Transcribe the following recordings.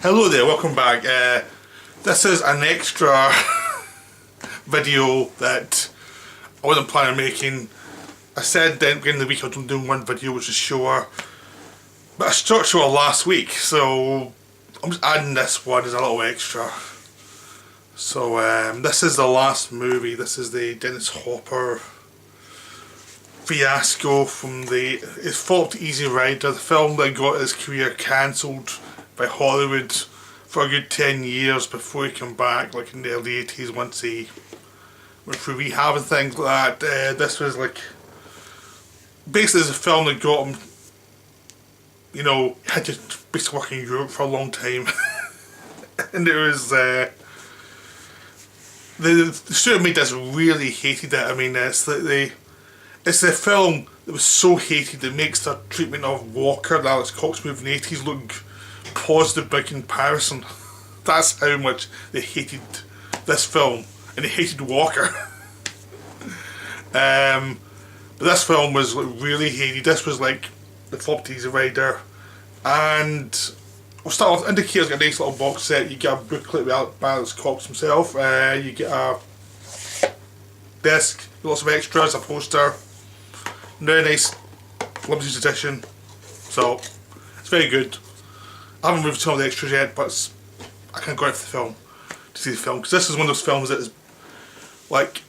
Hello there, welcome back. This is an extra video that I wasn't planning on making. I said at the beginning of the week I was doing one video which is shorter, but I started short last week, so I'm just adding this one as a little extra. So this is the last movie. This is the Dennis Hopper fiasco from his follow-up to Easy Rider, the film that got his career cancelled by Hollywood for a good 10 years before he came back, like in the early 80s, once he went through rehab and things like that. This was like, basically it's a film that got him, you know, he had to basically work in Europe for a long time. And it was, the studio made this really hated it. I mean, it's the film that was so hated that makes the treatment of Walker, the Alex Cox movie in the 80s, look positive by comparison. That's how much they hated this film, and they hated Walker. But this film was like really hated. This was like the flop to Easy Rider, and we'll start off. Indicator's got a nice little box set. You get a booklet with Alex Cox himself. You get a disc, lots of extras, a poster. Very nice limited edition. So it's very good. I haven't moved some of the extras yet, but I can't go out for the film to see the film, because this is one of those films that is like,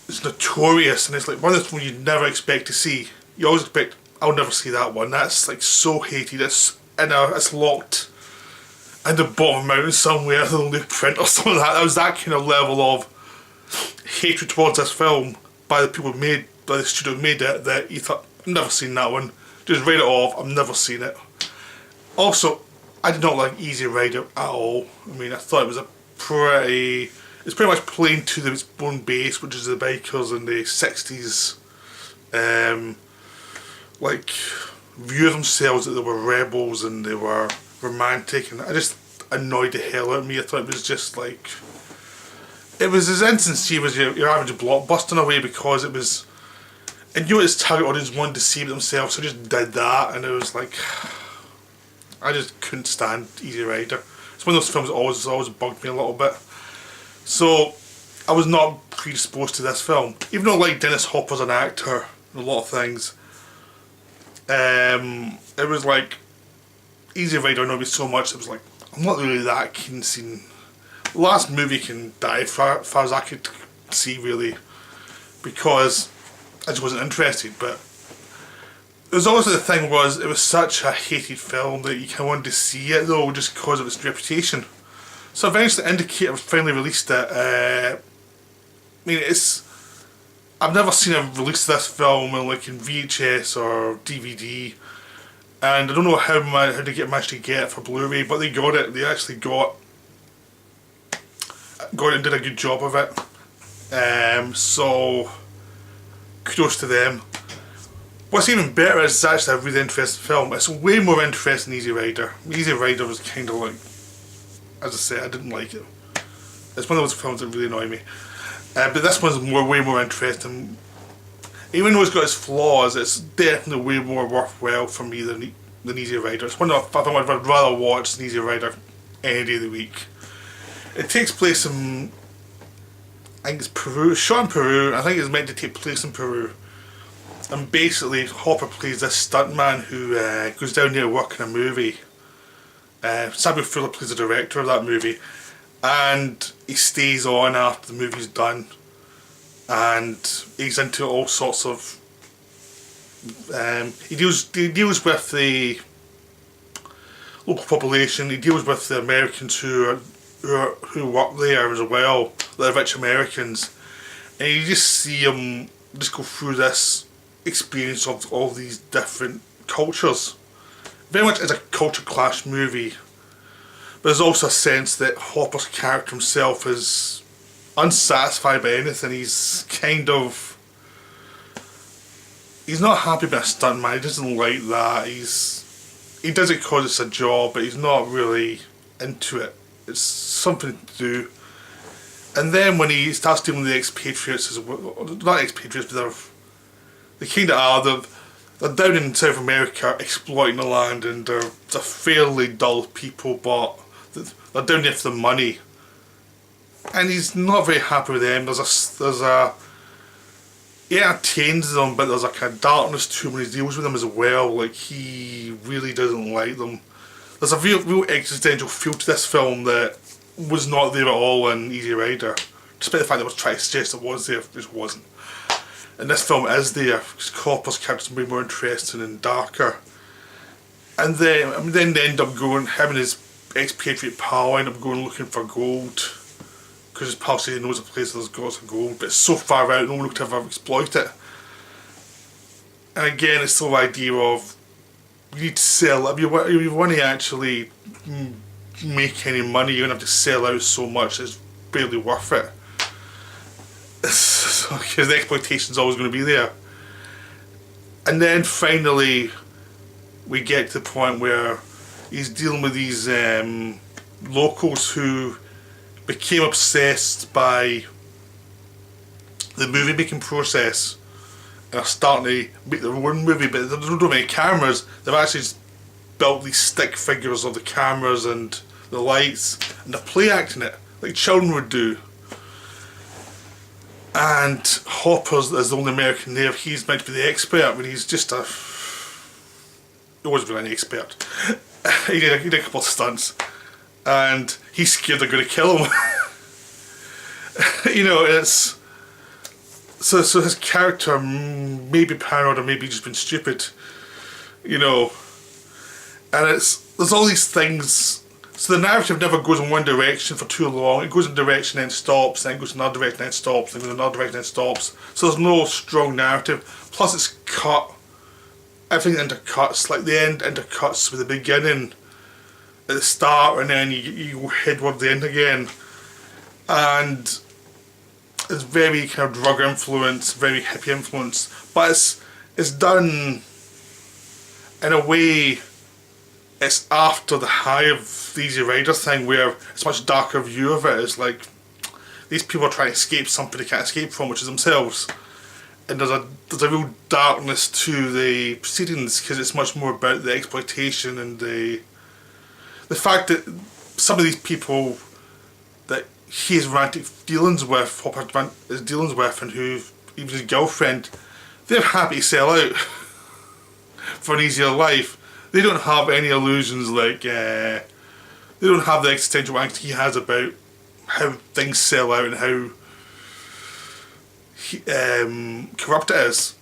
it's notorious, and it's like one of those ones you'd never expect to see. You always expect, I'll never see that one. That's like so hated. It's locked in the bottom mountain somewhere, the only print or something like that. That was that kind of level of hatred towards this film by the people who made, by the studio who made it, that you thought, I've never seen that one. Just write it off. I've never seen it. Also, I did not like Easy Rider at all. I mean, I thought it was it's pretty much playing to its own base, which is the bikers in the 60s, like, view of themselves that they were rebels and they were romantic, and it just annoyed the hell out of me. I thought it was just like, it was as insincere as your average blockbuster in a way, because it knew its target audience wanted to see it themselves, so it just did that, and it was like, I just couldn't stand Easy Rider. It's one of those films that always bugged me a little bit. So I was not predisposed to this film. Even though I like Dennis Hopper as an actor and a lot of things, it was like, Easy Rider annoyed me so much, it was like, I'm not really that keen seeing. The last movie can die far as I could see, really, because I just wasn't interested. But it was also the thing was, it was such a hated film that you kind of wanted to see it though, just because of its reputation. So eventually Indicator finally released it. I mean, I've never seen a release of this film in VHS or DVD, and I don't know how they managed to get it for Blu-ray, but they got it. They actually got it and did a good job of it. So kudos to them. What's even better is it's actually a really interesting film. It's way more interesting than Easy Rider. Easy Rider was kind of like, as I say, I didn't like it. It's one of those films that really annoy me. But this one's way more interesting. Even though it's got its flaws, it's definitely way more worthwhile for me than Easy Rider. It's one of the films I'd rather watch than Easy Rider any day of the week. It takes place in, I think it's Peru, shot in Peru. I think it's meant to take place in Peru. And basically, Hopper plays this stuntman who goes down there to work in a movie. Samuel Fuller plays the director of that movie, and he stays on after the movie's done, and he's into all sorts of. He deals with the local population. He deals with the Americans who work there as well, the rich Americans, and you just see him just go through this experience of all these different cultures. Very much is a culture clash movie, but there's also a sense that Hopper's character himself is unsatisfied by anything. He's not happy being a stuntman. He doesn't like that. He does it because it's a job, but he's not really into it. It's something to do. And then when he starts dealing with the expatriates, not expatriates, but they kind of are. They're down in South America exploiting the land, and they're fairly dull people, but They're down there for the money. And he's not very happy with them. He entertains them, but there's a kind of darkness to him when he deals with them as well. Like, he really doesn't like them. There's a real existential feel to this film that was not there at all in Easy Rider. Despite the fact that I was trying to suggest it was there, it just wasn't. And this film is there, because Copper's character's way more interesting and darker. And then they end up going, him and his expatriate pal end up going looking for gold. Because his pal says he knows a place where there's lots of gold, but it's so far out, no one could ever exploit it. And again, it's the whole idea of, you need to sell. If you want to actually make any money, you're going to have to sell out so much it's barely worth it. Because the exploitation's always going to be there. And then finally, we get to the point where he's dealing with these locals who became obsessed by the movie making process and are starting to make their own movie, but they don't have any cameras. They've actually just built these stick figures of the cameras and the lights, and they're play acting it like children would do. And Hopper's is the only American there. He's meant to be the expert, but he's just he wasn't really an expert. He did a couple of stunts, and he's scared they're going to kill him. You know, it's so his character may be paranoid or maybe just been stupid, you know. And there's all these things. So the narrative never goes in one direction for too long. It goes in a direction, then stops, then goes in another direction, then stops, then goes in another direction, then stops. So there's no strong narrative. Plus it's cut. Everything intercuts. Like the end intercuts with the beginning at the start, and then you go headward to the end again. And it's very kind of drug influence, very hippie influence. But it's done in a way. It's after the high of the Easy Rider thing, where it's a much darker view of it. It's like these people are trying to escape something they can't escape from, which is themselves. And there's a real darkness to the proceedings, because it's much more about the exploitation and the fact that some of these people that he has romantic dealings with, Hopper is dealings with, and who even his girlfriend, they're happy to sell out for an easier life. They don't have any illusions like, they don't have the existential angst he has about how things sell out and how corrupt it is.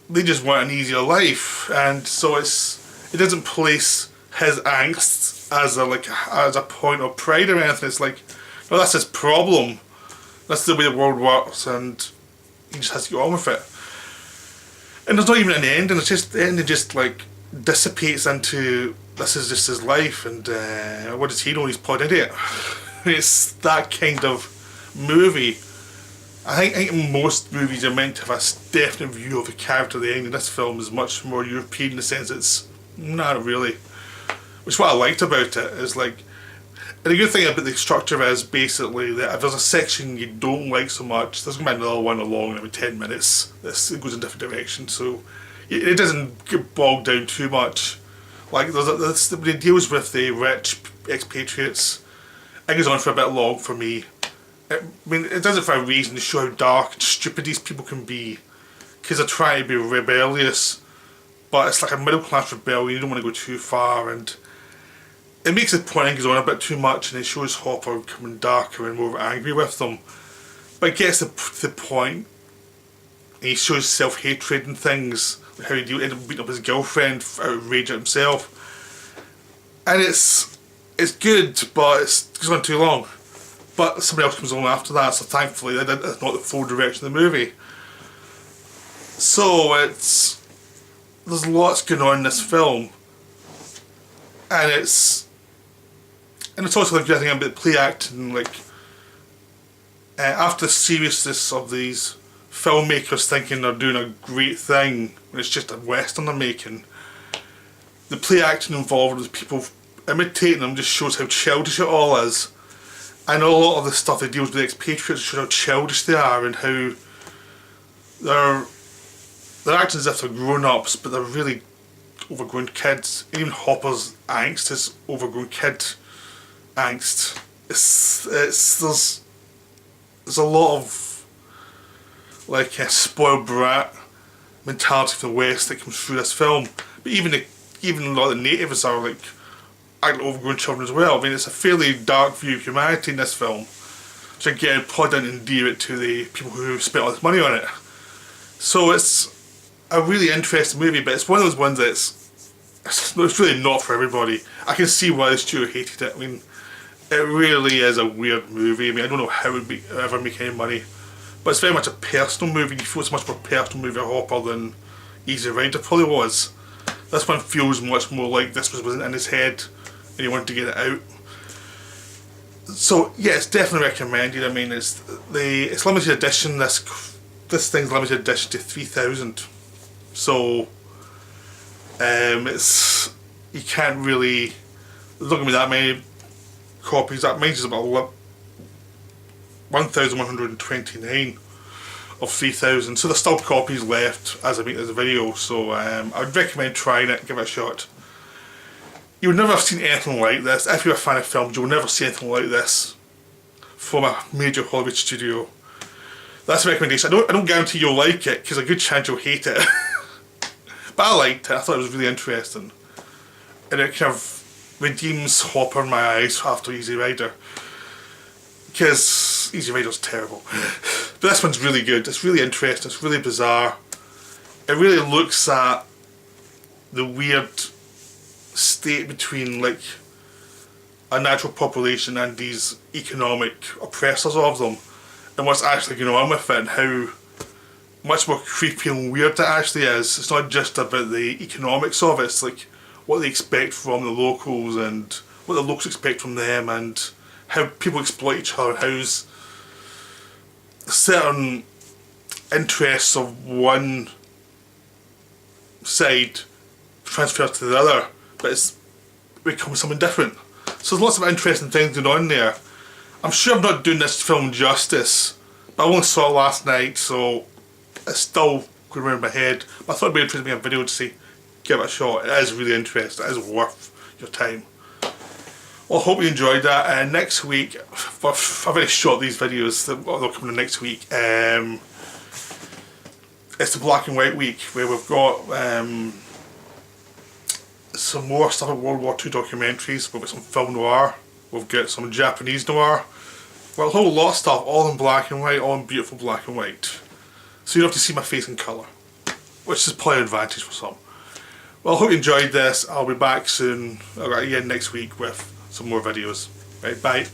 They just want an easier life, and so it doesn't place his angst as a point of pride or anything. It's like, no, that's his problem. That's the way the world works, and he just has to get on with it. And there's not even an ending. It's just the ending just like dissipates into, this is just his life, and what does he know? He's plot idiot. It's that kind of movie. I think most movies are meant to have a definite view of the character. The ending. This film is much more European in the sense it's not really. Which is what I liked about it, is like, and the good thing about the structure is basically that if there's a section you don't like so much, there's going to be another one along in about 10 minutes. It goes in different directions, so it doesn't get bogged down too much. Like when it deals with the rich expatriates, it goes on for a bit long for me. I mean, it does it for a reason, to show how dark and stupid these people can be, because they're trying to be rebellious, but it's like a middle class rebellion. You don't want to go too far, and it makes the point and goes on a bit too much, and it shows Hopper becoming darker and more angry with them. But it gets to the point, and he shows self-hatred and things, like how he ended up beating up his girlfriend out of rage at himself. And it's good, but it goes on too long. But somebody else comes along after that, so thankfully that's not the full direction of the movie. So there's lots going on in this film, and it's also like the thing about play acting, like after the seriousness of these filmmakers thinking they're doing a great thing when it's just a western they're making, the play acting involved with people imitating them just shows how childish it all is. And a lot of the stuff that deals with expatriates shows how childish they are, and how they're acting as if they're grown-ups, but they're really overgrown kids. And even Hopper's angst is overgrown kid angst. There's a lot of like a spoiled brat mentality of the West that comes through this film. But even a lot of the natives are like overgrown children as well. I mean, it's a fairly dark view of humanity in this film, which again probably didn't endear it to the people who spent all this money on it. So it's a really interesting movie, but it's one of those ones it's really not for everybody. I can see why the studio hated it. I mean, it really is a weird movie. I mean, I don't know how it would ever make any money, but it's very much a personal movie. You feel it's a much more personal movie of Hopper than Easy Rider probably was. This one feels much more like this wasn't in his head and he wanted to get it out. So yeah, it's definitely recommended. I mean, it's limited edition. This thing's limited edition to 3,000. So you can't really. There's not gonna be that many copies. That means it's about 1,129 of 3,000. So there's still copies left as I make this video. So I would recommend trying it. Give it a shot. You would never have seen anything like this. If you're a fan of films, you will never see anything like this from a major Hollywood studio. That's a recommendation. I don't guarantee you'll like it, because a good chance you'll hate it. But I liked it. I thought it was really interesting. And it kind of redeems Hopper in my eyes after Easy Rider. Because Easy Rider's terrible. But this one's really good. It's really interesting. It's really bizarre. It really looks at the weird state between like a natural population and these economic oppressors of them, and what's actually going on with it, and how much more creepy and weird it actually is. It's not just about the economics of it, it's like what they expect from the locals and what the locals expect from them, and how people exploit each other, and how certain interests of one side transfers to the other, but it becomes something different. So there's lots of interesting things going on there. I'm sure I'm not doing this film justice, but I only saw it last night, so it's still going around my head. But I thought it'd be interesting to make a video to see, give it a shot. It is really interesting. It is worth your time. Well, I hope you enjoyed that. And next week, I've already shot these videos. They'll come in next week. It's the black and white week, where we've got some more stuff at World War II documentaries. We've got some film noir, we've got some Japanese noir, well, a whole lot of stuff, all in black and white, all in beautiful black and white. So you don't have to see my face in colour, which is probably an advantage for some. Well, I hope you enjoyed this. I'll be back soon, again next week with some more videos. Right, bye.